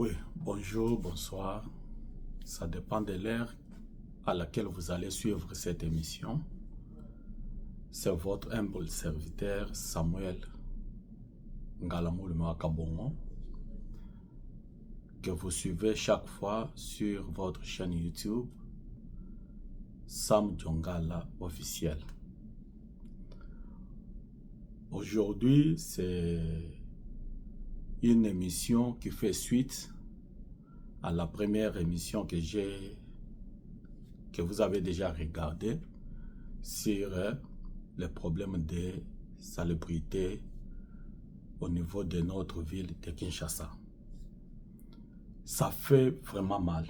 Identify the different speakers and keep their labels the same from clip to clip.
Speaker 1: Oui, bonjour, bonsoir. Ça dépend de l'heure à laquelle vous allez suivre cette émission. C'est votre humble serviteur Samuel Ngalamouloumo Akabongo que vous suivez chaque fois sur votre chaîne YouTube Sam Djongala officiel. Aujourd'hui, c'est une émission qui fait suite à la première émission que vous avez déjà regardée sur les problèmes de salubrité au niveau de notre ville de Kinshasa. Ça fait vraiment mal.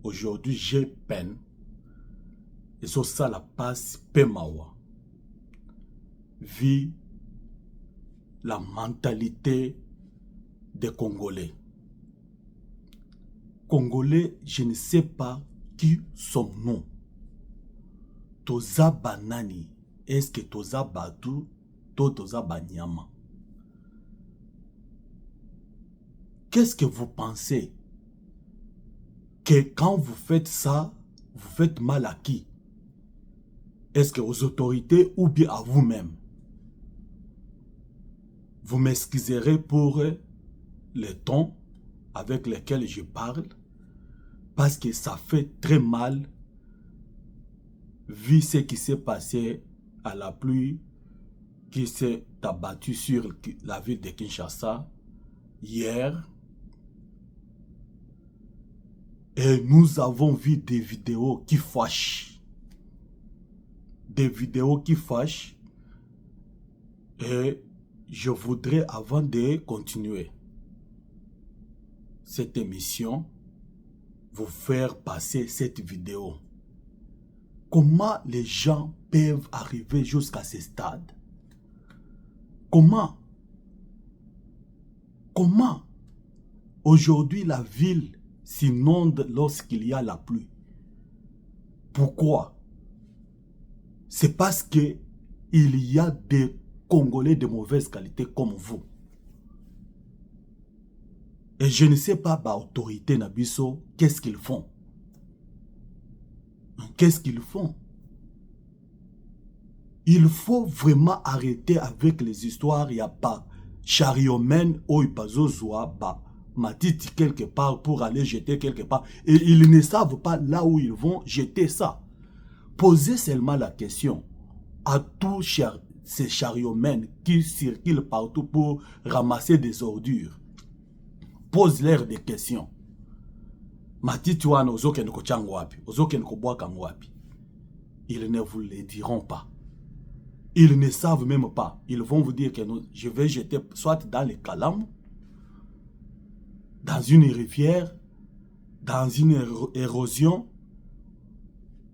Speaker 1: Aujourd'hui, j'ai peine. Et sur ça, la passe Pemawa. Vit la mentalité des Congolais. Congolais, je ne sais pas qui sommes-nous. Toza banani, est-ce que toza batu, toza banyama? Qu'est-ce que vous pensez? Que quand vous faites ça, vous faites mal à qui? Est-ce que aux autorités ou bien à vous-même? Vous m'excuserez pour les tons avec lesquels je parle, parce que ça fait très mal, vu ce qui s'est passé à la pluie qui s'est abattue sur la ville de Kinshasa hier. Et nous avons vu des vidéos qui fâchent. Des vidéos qui fâchent. Et je voudrais, avant de continuer cette émission, vous faire passer cette vidéo. Comment les gens peuvent arriver jusqu'à ce stade? Comment aujourd'hui la ville s'inonde lorsqu'il y a la pluie? Pourquoi? C'est parce que il y a des Congolais de mauvaise qualité comme vous. Et je ne sais pas, l'autorité Nabiso, qu'est-ce qu'ils font? Qu'est-ce qu'ils font? Il faut vraiment arrêter avec les histoires. Il n'y a pas chariomène ou Ipazozoa, matiti quelque part pour aller jeter quelque part. Et ils ne savent pas là où ils vont jeter ça. Posez seulement la question à tous ces chariomènes qui circulent partout pour ramasser des ordures. Pose-leur des questions. Ils ne vous le diront pas. Ils ne savent même pas. Ils vont vous dire que je vais jeter soit dans les Kalam, dans une rivière, dans une érosion.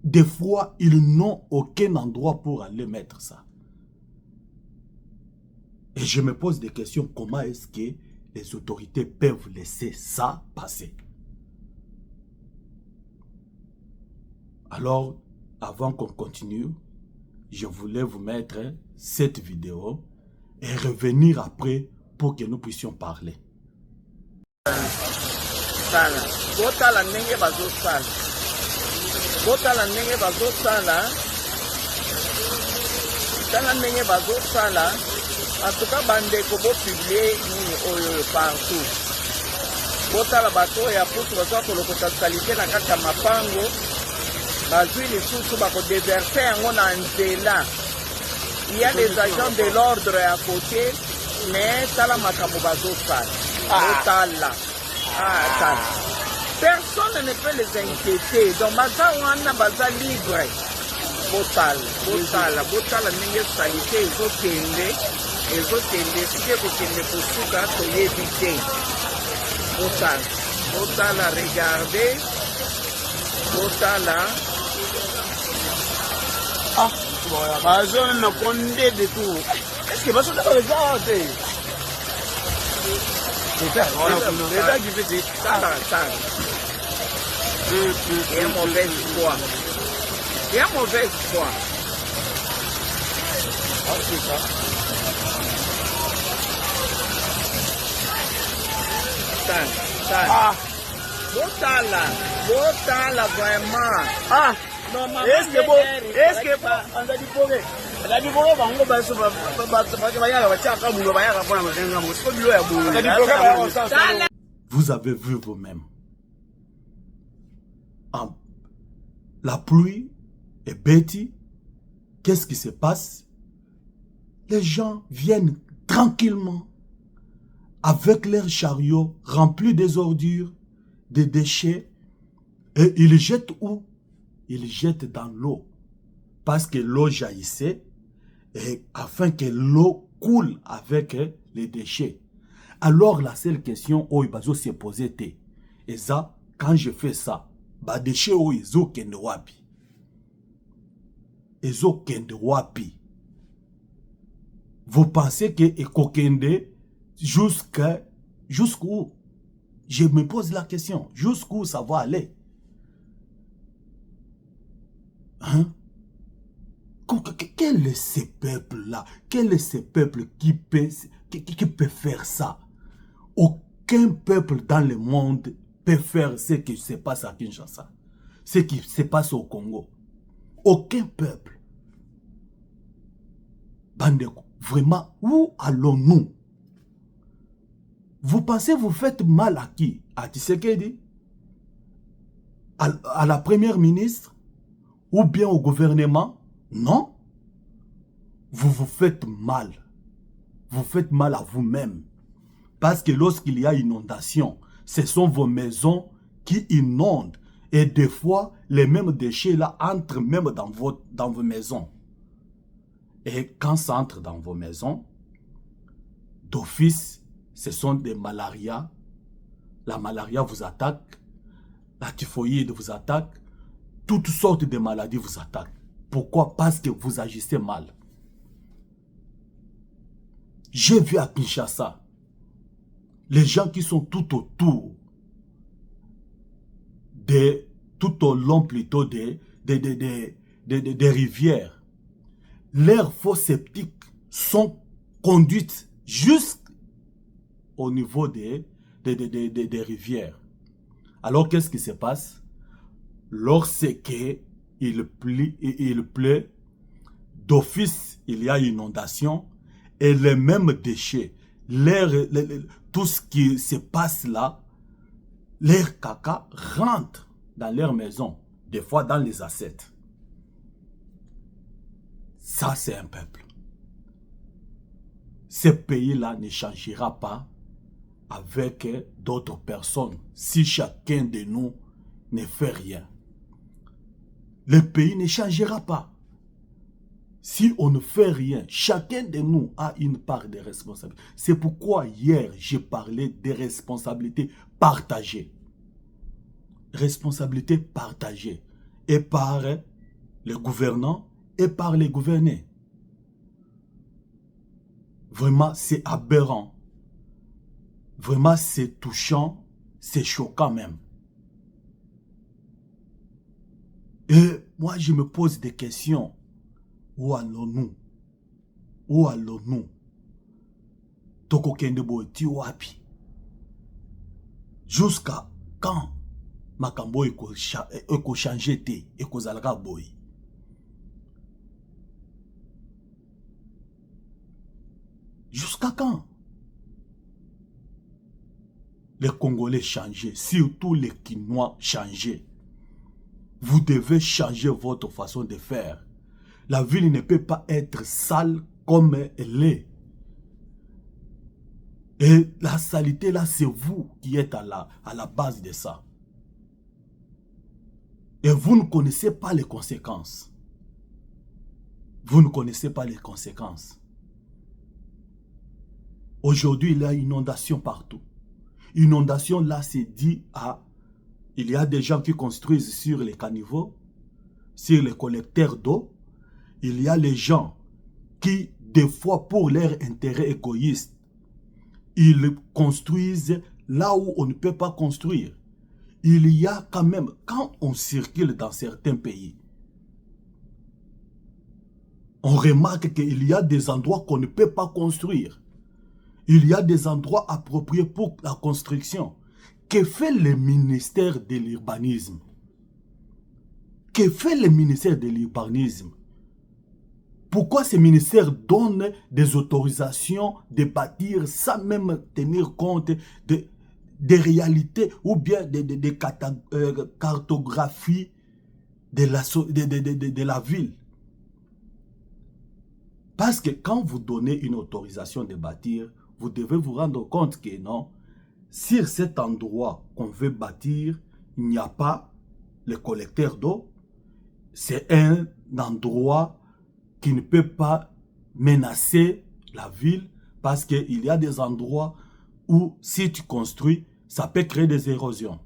Speaker 1: Des fois, ils n'ont aucun endroit pour aller mettre ça. Et je me pose des questions. Comment est-ce que les autorités peuvent laisser ça passer? Alors, avant qu'on continue, je voulais vous mettre cette vidéo et revenir après pour que nous puissions parler.
Speaker 2: En tout cas, bande kobo publier ni partout. Bota la bato ya putu bato ko lokota qualité na kaka mapango. Bazui les sous ba ko déverser yango na nzela. Il y a des agents de l'ordre à côté, mais tala makambo bazo sala. Tala. Tala. Personne ne peut les inquiéter. Donc baza wana baza libre. Botala ninge qualité ezokende. Et vous tendez ce que vous tendez pour tout cas pour éviter. Autant la regarder. Autant la. Ah, voilà. Bah, je ne connais de tout. Est-ce que vous avez regardé? C'est ça, c'est ça qui fait ça. Il y a mauvaise foi. Il y a mauvaise foi. Ah, c'est ça. Time. Botala vraiment.
Speaker 3: Ah,
Speaker 2: Non, maman,
Speaker 3: est-ce que bon, on a dit pour eux. La dit pour eux, on va se faire.
Speaker 1: Vous avez vu vous-même. La pluie est bêtée. Qu'est-ce qui se passe? Les gens viennent tranquillement avec leurs chariots remplis des ordures, des déchets, et ils jettent où? Ils jettent dans l'eau. Parce que l'eau jaillissait, et afin que l'eau coule avec les déchets. Alors la seule question où il s'est posée était, et ça, quand je fais ça, les déchets où ils ont kende wapi. Ils ont kende wapi. Vous pensez que ekokende jusqu'où? Je me pose la question. Jusqu'où ça va aller? Hein? Quel est ce peuple-là? Quel est ce peuple qui peut faire ça? Aucun peuple dans le monde peut faire ce qui se passe à Kinshasa. Ce qui se passe au Congo. Aucun peuple. Bandeko, vraiment, où allons-nous? Vous pensez vous faites mal à qui? À Tshisekedi? À la première ministre? Ou bien au gouvernement? Non. Vous vous faites mal. Vous faites mal à vous-même. Parce que lorsqu'il y a inondation, ce sont vos maisons qui inondent. Et des fois, les mêmes déchets là entrent même dans vos maisons. Et quand ça entre dans vos maisons, d'office, ce sont des malarias. La malaria vous attaque. La typhoïde vous attaque. Toutes sortes de maladies vous attaquent. Pourquoi? Parce que vous agissez mal. J'ai vu à Kinshasa, les gens qui sont tout autour, tout au long plutôt des rivières, leurs fosses septiques sont conduites jusqu'au niveau des rivières. Alors qu'est-ce qui se passe? Lorsqu'il pleut, d'office, il y a inondation et les mêmes déchets, tout ce qui se passe là, leur caca rentre dans leur maison, des fois dans les assiettes. Ça, c'est un peuple. Ce pays-là ne changera pas avec d'autres personnes si chacun de nous ne fait rien. Le pays ne changera pas. Si on ne fait rien, chacun de nous a une part de responsabilité. C'est pourquoi hier, j'ai parlé des responsabilités partagées. Responsabilités partagées. Et par les gouvernants et par les gouvernés. Vraiment, c'est aberrant. Vraiment, c'est touchant. C'est choquant même. Et moi, je me pose des questions. Où allons-nous? Où allons-nous? Toko kende boiti wapi? Jusqu'à quand makambo eko changer te eko zalaka boy? Jusqu'à quand? Les Congolais changer, surtout les Kinois changer. Vous devez changer votre façon de faire. La ville ne peut pas être sale comme elle est. Et la saleté là, c'est vous qui êtes à la base de ça. Et vous ne connaissez pas les conséquences. Vous ne connaissez pas les conséquences. Aujourd'hui, il y a une inondation partout. Inondation là, c'est dit à... Il y a des gens qui construisent sur les caniveaux, sur les collecteurs d'eau. Il y a les gens qui, des fois, pour leur intérêt égoïste, ils construisent là où on ne peut pas construire. Il y a quand même, quand on circule dans certains pays, on remarque qu'il y a des endroits qu'on ne peut pas construire. Il y a des endroits appropriés pour la construction. Que fait le ministère de l'urbanisme? Que fait le ministère de l'urbanisme? Pourquoi ce ministère donne des autorisations de bâtir sans même tenir compte des réalités ou bien des cartographies de la ville? Parce que quand vous donnez une autorisation de bâtir, vous devez vous rendre compte que non, sur cet endroit qu'on veut bâtir, il n'y a pas le collecteur d'eau. C'est un endroit qui ne peut pas menacer la ville parce qu'il y a des endroits où si tu construis, ça peut créer des érosions.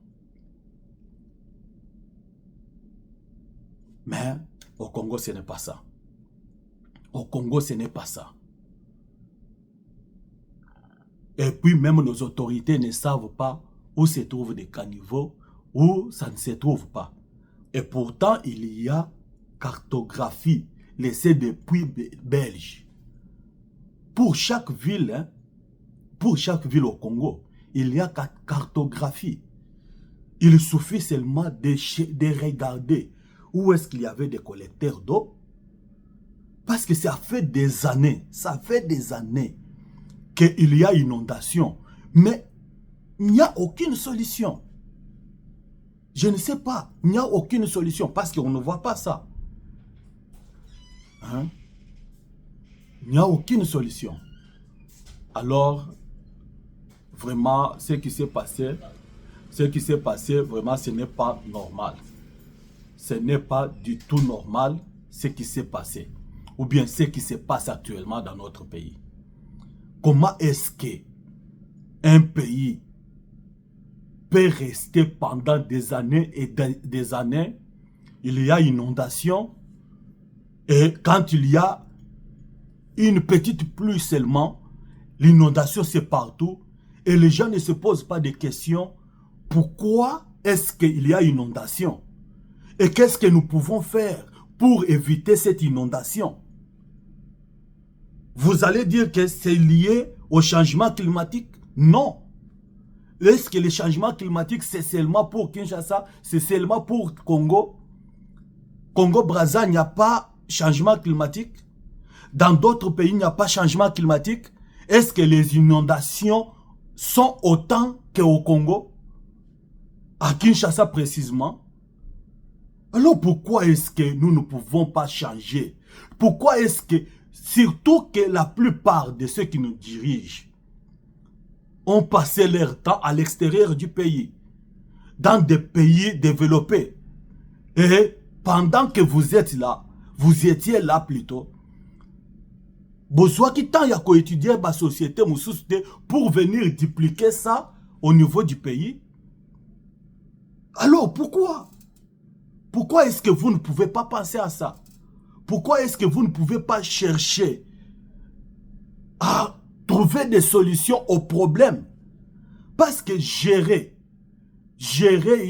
Speaker 1: Mais au Congo, ce n'est pas ça. Au Congo, ce n'est pas ça. Et puis même nos autorités ne savent pas où se trouvent des caniveaux, où ça ne se trouve pas. Et pourtant, il y a cartographie laissée depuis belges. Pour chaque ville au Congo, il y a cartographie. Il suffit seulement de regarder où est-ce qu'il y avait des collecteurs d'eau. Parce que ça fait des années qu'il y a inondation. Mais il n'y a aucune solution. Je ne sais pas, il n'y a aucune solution parce qu'on ne voit pas ça. Hein? Il n'y a aucune solution. Alors, vraiment, ce qui s'est passé, vraiment, ce n'est pas normal. Ce n'est pas du tout normal ce qui s'est passé. Ou bien ce qui se passe actuellement dans notre pays. Comment est-ce qu'un pays peut rester pendant des années et des années, il y a inondation, et quand il y a une petite pluie seulement, l'inondation c'est partout, et les gens ne se posent pas de questions, pourquoi est-ce qu'il y a inondation? Et qu'est-ce que nous pouvons faire pour éviter cette inondation? Vous allez dire que c'est lié au changement climatique? Non. Est-ce que le changement climatique, c'est seulement pour Kinshasa? C'est seulement pour Congo? Congo-Brazza, il n'y a pas changement climatique? Dans d'autres pays, il n'y a pas changement climatique? Est-ce que les inondations sont autant qu'au Congo? À Kinshasa précisément? Alors pourquoi est-ce que nous ne pouvons pas changer? Pourquoi est-ce que, surtout que la plupart de ceux qui nous dirigent ont passé leur temps à l'extérieur du pays, dans des pays développés. Et pendant que vous êtes là, vous étiez là plutôt, besoin qui tant y a étudier la société pour venir dupliquer ça au niveau du pays. Alors pourquoi? Pourquoi est-ce que vous ne pouvez pas penser à ça? Pourquoi est-ce que vous ne pouvez pas chercher à trouver des solutions aux problèmes? Parce que gérer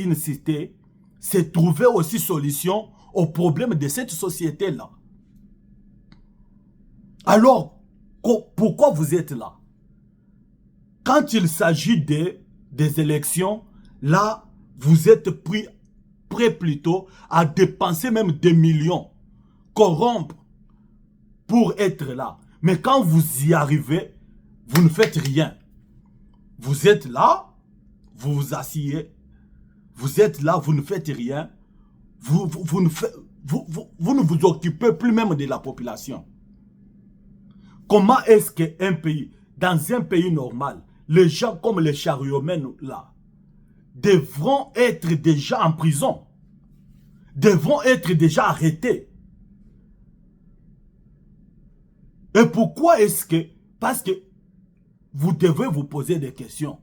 Speaker 1: une cité, c'est trouver aussi solution aux problèmes de cette société-là. Alors, pourquoi vous êtes là? Quand il s'agit des élections, là, vous êtes prêt plutôt à dépenser même des millions, corrompre pour être là. Mais quand vous y arrivez, vous ne faites rien. Vous êtes là, vous vous asseyez, vous êtes là, vous ne faites rien, vous ne vous occupez plus même de la population. Comment est-ce qu'un pays, dans un pays normal, les gens comme les chariots-mènes là, devront être déjà en prison, devront être déjà arrêtés? Et pourquoi est-ce que, parce que vous devez vous poser des questions.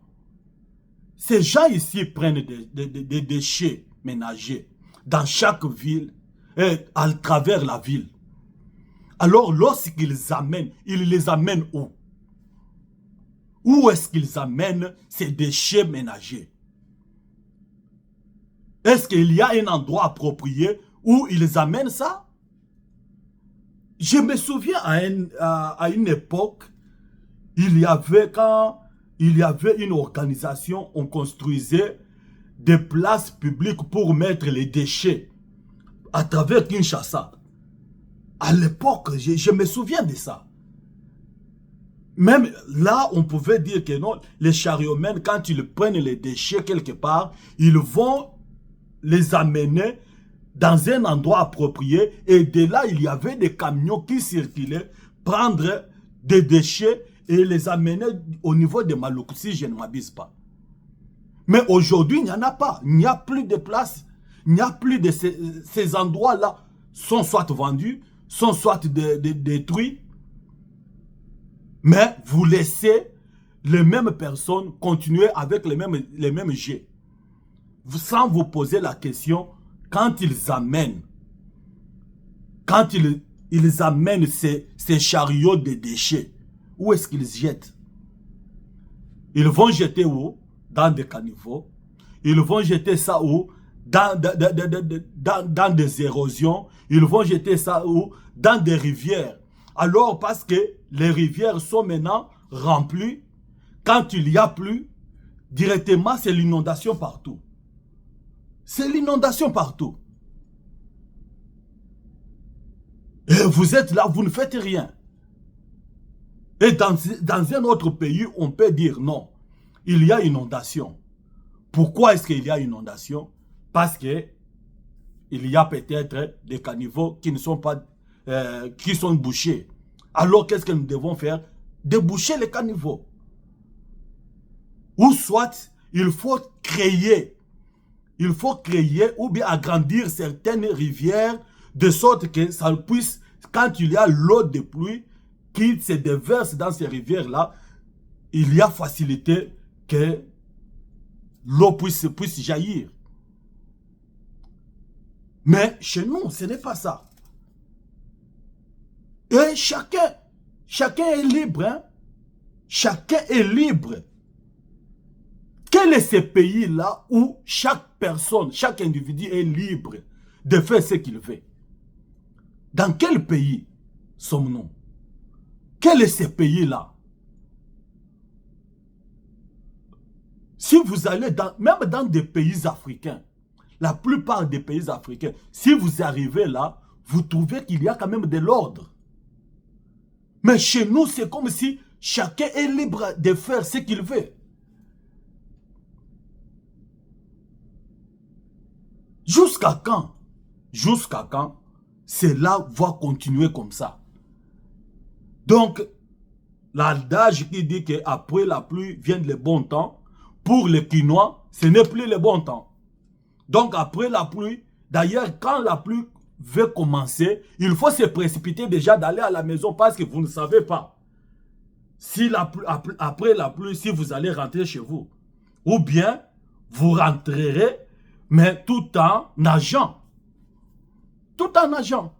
Speaker 1: Ces gens ici prennent des déchets ménagers dans chaque ville, à travers la ville. Alors lorsqu'ils ils les amènent où? Où est-ce qu'ils amènent ces déchets ménagers? Est-ce qu'il y a un endroit approprié où ils amènent ça? Je me souviens à une époque, il y avait quand il y avait une organisation, on construisait des places publiques pour mettre les déchets à travers Kinshasa. À l'époque, je me souviens de ça. Même là, on pouvait dire que non, les chariots-mènes, quand ils prennent les déchets quelque part, ils vont les amener dans un endroit approprié. Et de là, il y avait des camions qui circulaient, prendre des déchets et les amener au niveau de Maluku, si je ne m'abuse pas. Mais aujourd'hui, il n'y en a pas. Il n'y a plus de place. Il n'y a plus de ces endroits-là. Sont soit vendus, sont soit détruits. Mais vous laissez les mêmes personnes continuer avec les mêmes jets. Sans vous poser la question, quand ils amènent ces chariots de déchets, où est-ce qu'ils jettent? Ils vont jeter où? Dans des caniveaux. Ils vont jeter ça où? Dans des érosions. Ils vont jeter ça où? Dans des rivières. Alors, parce que les rivières sont maintenant remplies, quand il n'y a plus, directement, c'est l'inondation partout. C'est l'inondation partout. Et vous êtes là, vous ne faites rien. Et dans un autre pays, on peut dire non. Il y a inondation. Pourquoi est-ce qu'il y a inondation? Parce que il y a peut-être des caniveaux qui ne sont pas qui sont bouchés. Alors qu'est-ce que nous devons faire? Déboucher les caniveaux. Ou soit il faut créer ou bien agrandir certaines rivières de sorte que ça puisse, quand il y a l'eau de pluie qui se déverse dans ces rivières-là, il y a facilité que l'eau puisse jaillir. Mais chez nous, ce n'est pas ça. Et chacun est libre. Hein? Chacun est libre. Quel est ce pays-là où chaque personne, chaque individu est libre de faire ce qu'il veut? Dans quel pays sommes-nous? Quel est ce pays-là? Si vous allez même dans des pays africains, la plupart des pays africains, si vous arrivez là, vous trouvez qu'il y a quand même de l'ordre. Mais chez nous, c'est comme si chacun est libre de faire ce qu'il veut. Jusqu'à quand? Jusqu'à quand? Cela va continuer comme ça. Donc, l'adage qui dit qu'après la pluie viennent les bons temps, pour les Quinois, ce n'est plus le bon temps. Donc, après la pluie, d'ailleurs, quand la pluie veut commencer, il faut se précipiter déjà d'aller à la maison parce que vous ne savez pas si après la pluie, si vous allez rentrer chez vous. Ou bien, vous rentrerez, mais tout en nageant. Tout en nageant.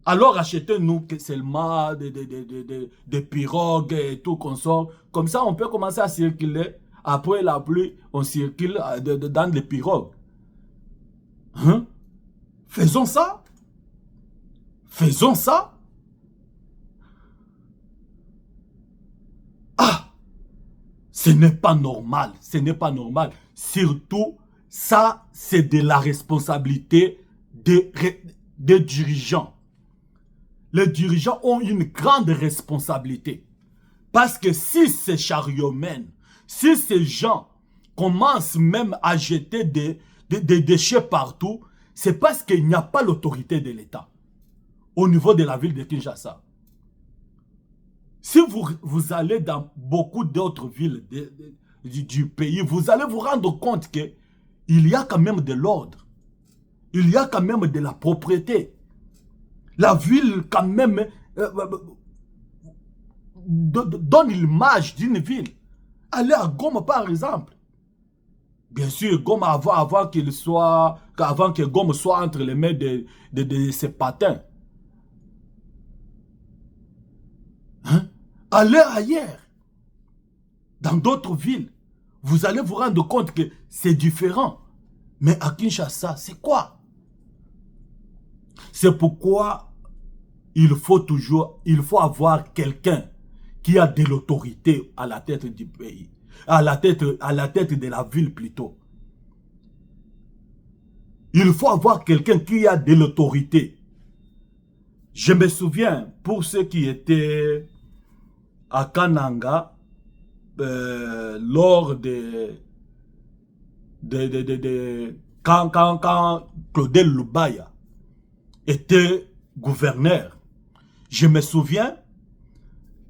Speaker 1: Alors achetez-nous seulement des pirogues et tout qu'on sort. Comme ça, on peut commencer à circuler. Après la pluie, on circule dans les pirogues. Hein? Faisons ça. Faisons ça. Ah! Ce n'est pas normal. Ce n'est pas normal. Surtout, ça, c'est de la responsabilité des dirigeants. Les dirigeants ont une grande responsabilité. Parce que si ces chariots-mènes, si ces gens commencent même à jeter des déchets partout, c'est parce qu'il n'y a pas l'autorité de l'État au niveau de la ville de Kinshasa. Si vous allez dans beaucoup d'autres villes du pays, vous allez vous rendre compte qu'il y a quand même de l'ordre. Il y a quand même de la propriété. La ville, quand même, donne l'image d'une ville. Allez à Goma, par exemple. Bien sûr, Goma, avant que Goma soit entre les mains de ses patins. Hein? Allez ailleurs. Dans d'autres villes. Vous allez vous rendre compte que c'est différent. Mais à Kinshasa, c'est quoi? C'est pourquoi il faut avoir quelqu'un qui a de l'autorité à la tête du pays, à la tête de la ville plutôt. Il faut avoir quelqu'un qui a de l'autorité. Je me souviens, pour ceux qui étaient à Kananga, lors quand Claudel Lubaya était gouverneur, je me souviens,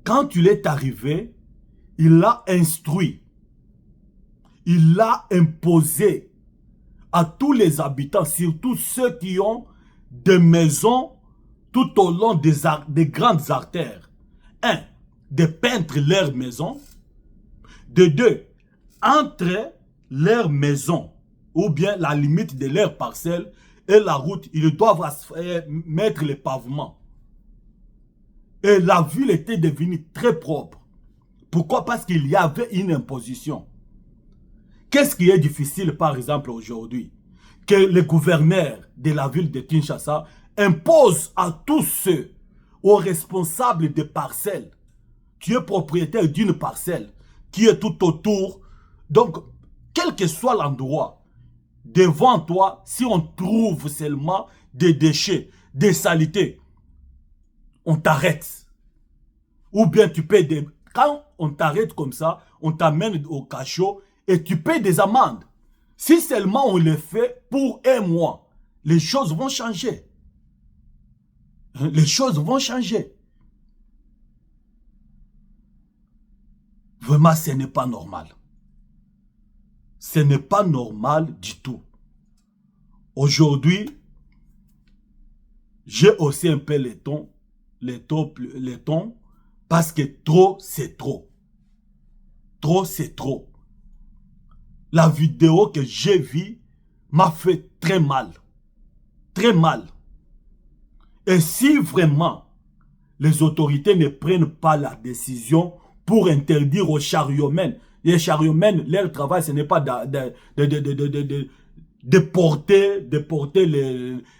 Speaker 1: quand il est arrivé, il l'a instruit, il l'a imposé à tous les habitants, surtout ceux qui ont des maisons tout au long des grandes artères. Un, de peindre leurs maisons. De deux, entre leurs maisons ou bien la limite de leurs parcelles et la route, ils doivent mettre les pavements. Et la ville était devenue très propre. Pourquoi? Parce qu'il y avait une imposition. Qu'est-ce qui est difficile, par exemple, aujourd'hui? Que le gouverneur de la ville de Kinshasa impose à tous ceux, aux responsables des parcelles, tu es propriétaire d'une parcelle qui est tout autour. Donc, quel que soit l'endroit, devant toi, si on trouve seulement des déchets, des saletés, on t'arrête. Ou bien tu payes des... Quand on t'arrête comme ça, on t'amène au cachot et tu payes des amendes. Si seulement on le fait pour un mois, les choses vont changer. Les choses vont changer. Vraiment, ce n'est pas normal. Ce n'est pas normal du tout. Aujourd'hui, j'ai haussé un peu les tons, parce que trop, c'est trop. Trop, c'est trop. La vidéo que j'ai vue m'a fait très mal. Très mal. Et si vraiment les autorités ne prennent pas la décision pour interdire aux chariotmènes, les chariotmènes, leur travail, ce n'est pas de porter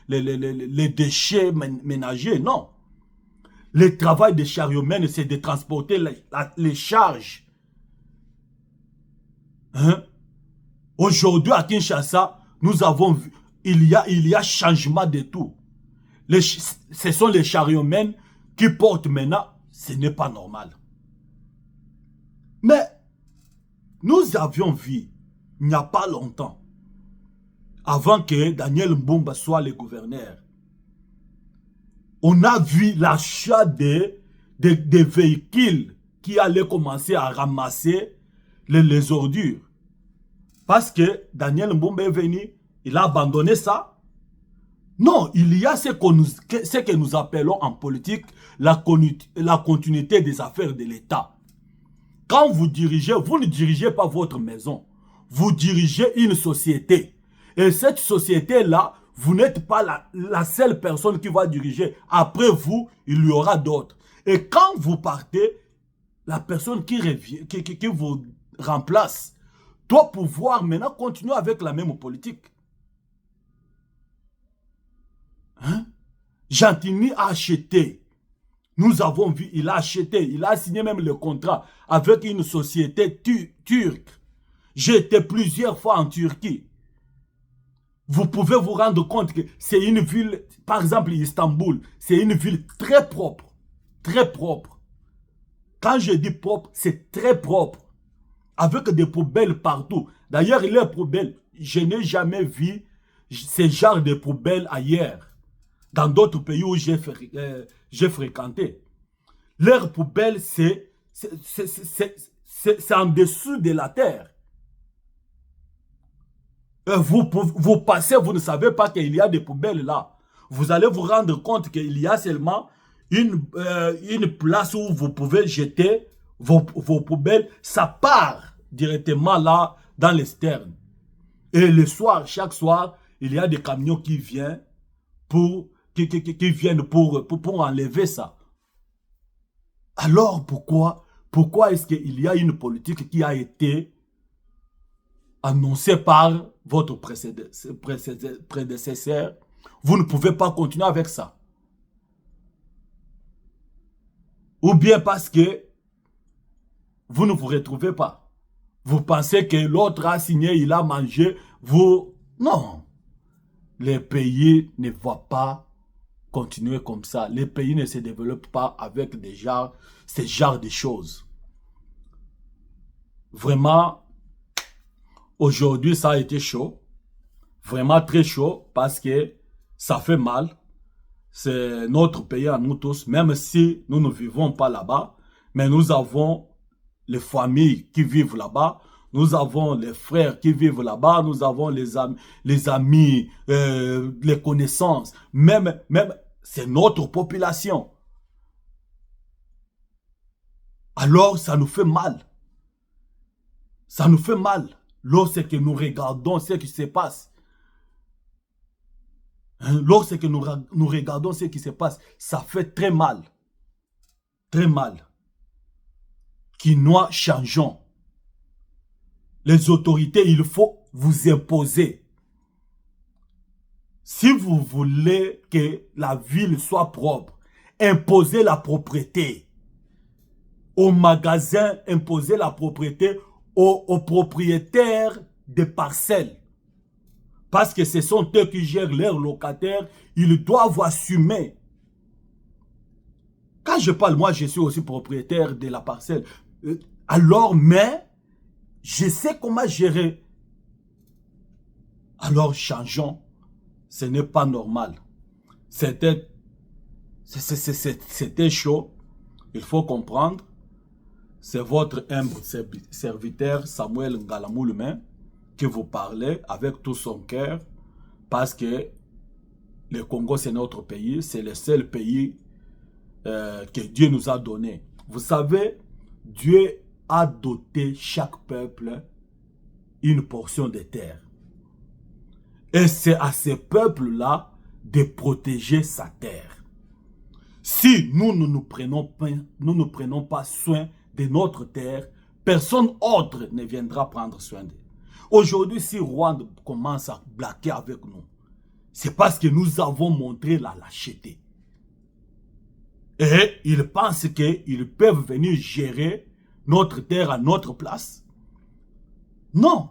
Speaker 1: les déchets ménagers, non. Le travail des chariotmènes, c'est de transporter les charges. Hein? Aujourd'hui, à Kinshasa, nous avons vu, il y a changement de tout. Ce sont les chariotmènes qui portent maintenant, ce n'est pas normal. Mais, nous avions vu, il n'y a pas longtemps, avant que Daniel Mbumba soit le gouverneur, on a vu l'achat des véhicules qui allaient commencer à ramasser les ordures. Parce que Daniel Mbumba est venu, il a abandonné ça. Non, il y a ce que nous appelons en politique la continuité des affaires de l'État. Quand vous dirigez, vous ne dirigez pas votre maison. Vous dirigez une société. Et cette société-là, vous n'êtes pas la seule personne qui va diriger. Après vous, il y aura d'autres. Et quand vous partez, la personne qui vous remplace doit pouvoir maintenant continuer avec la même politique. Hein? Jantini a acheté. Nous avons vu, il a acheté, il a signé même le contrat avec une société turque. J'ai été plusieurs fois en Turquie. Vous pouvez vous rendre compte que c'est une ville, par exemple Istanbul, c'est une ville très propre. Très propre. Quand je dis propre, c'est très propre. Avec des poubelles partout. D'ailleurs, les poubelles, je n'ai jamais vu ce genre de poubelles ailleurs. Dans d'autres pays où j'ai fréquenté. Leurs poubelles, c'est en dessous de la terre. Vous passez, vous ne savez pas qu'il y a des poubelles là. Vous allez vous rendre compte qu'il y a seulement une place où vous pouvez jeter vos poubelles. Ça part directement là dans l'externe. Et le soir, chaque soir, il y a des camions qui viennent pour enlever ça. Alors pourquoi est-ce qu'il y a une politique qui a été annoncée par votre prédécesseur? Vous ne pouvez pas continuer avec ça. Ou bien parce que vous ne vous retrouvez pas. Vous pensez que l'autre a signé, il a mangé, vous... Non. Les pays ne vont pas continuer comme ça. Les pays ne se développent pas avec ces genres de choses. Vraiment, aujourd'hui, ça a été chaud. Vraiment très chaud parce que ça fait mal. C'est notre pays à nous tous, même si nous ne vivons pas là-bas. Mais nous avons les familles qui vivent là-bas. Nous avons les frères qui vivent là-bas. Nous avons les amis, les connaissances. Même c'est notre population. Alors, ça nous fait mal. Ça nous fait mal lorsque nous regardons ce qui se passe. Lorsque nous regardons ce qui se passe, ça fait très mal. Très mal. Qui nous changeons. Les autorités, il faut vous imposer. Si vous voulez que la ville soit propre, imposez la propriété. Aux magasins, imposez la propriété aux propriétaires des parcelles. Parce que ce sont eux qui gèrent leurs locataires, ils doivent assumer. Quand je parle, moi, je suis aussi propriétaire de la parcelle. Alors, mais, je sais comment gérer. Alors, changeons. Ce n'est pas normal. C'était chaud. Il faut comprendre. C'est votre humble serviteur Samuel Ngalamoulme qui vous parlait avec tout son cœur, parce que le Congo, c'est notre pays, c'est le seul pays que Dieu nous a donné. Vous savez, Dieu a doté chaque peuple une portion de terre. Et c'est à ce peuple-là de protéger sa terre. Si nous ne prenons pas soin de notre terre, personne autre ne viendra prendre soin d'elle. Aujourd'hui, si Rwanda commence à blaguer avec nous, c'est parce que nous avons montré la lâcheté. Et ils pensent qu'ils peuvent venir gérer notre terre à notre place. Non.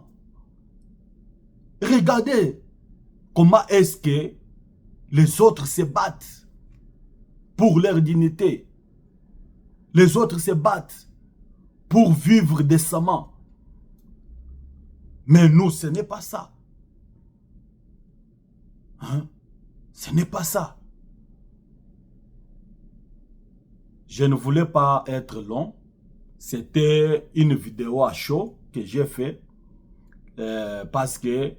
Speaker 1: Regardez comment est-ce que les autres se battent pour leur dignité. Les autres se battent pour vivre décemment. Mais nous, ce n'est pas ça. Hein? Ce n'est pas ça. Je ne voulais pas être long. C'était une vidéo à chaud que j'ai fait. Parce que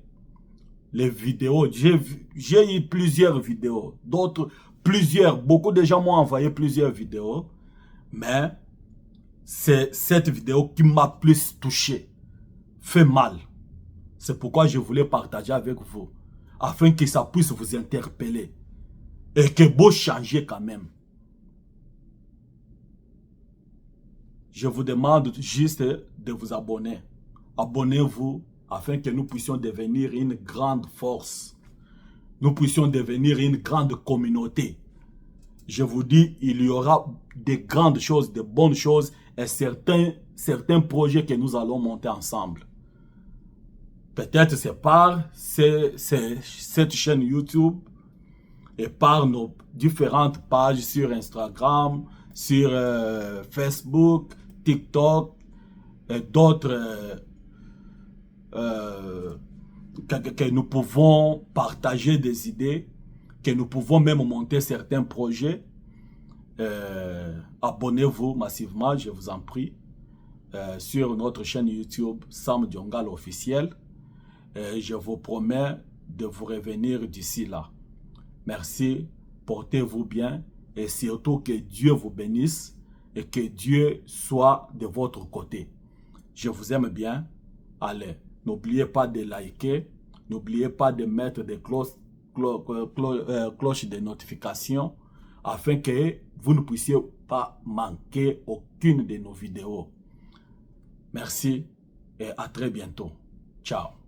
Speaker 1: les vidéos, j'ai eu plusieurs vidéos. Beaucoup de gens m'ont envoyé plusieurs vidéos. Mais c'est cette vidéo qui m'a plus touché. Fait mal. C'est pourquoi je voulais partager avec vous. Afin que ça puisse vous interpeller. Et que vous changiez quand même. Je vous demande juste de vous abonner. Abonnez-vous afin que nous puissions devenir une grande force. Nous puissions devenir une grande communauté. Je vous dis, il y aura de grandes choses, de bonnes choses et certains projets que nous allons monter ensemble. Peut-être c'est par cette chaîne YouTube et par nos différentes pages sur Instagram, sur Facebook, TikTok et d'autres que nous pouvons partager des idées, que nous pouvons même monter certains projets. Abonnez-vous massivement, je vous en prie, sur notre chaîne YouTube Sam Diongal officiel. Je vous promets de vous revenir d'ici là. Merci, portez-vous bien et surtout que Dieu vous bénisse et que Dieu soit de votre côté. Je vous aime bien. Allez, n'oubliez pas de liker, n'oubliez pas de mettre des cloches de notification afin que vous ne puissiez pas manquer aucune de nos vidéos. Merci et à très bientôt. Ciao.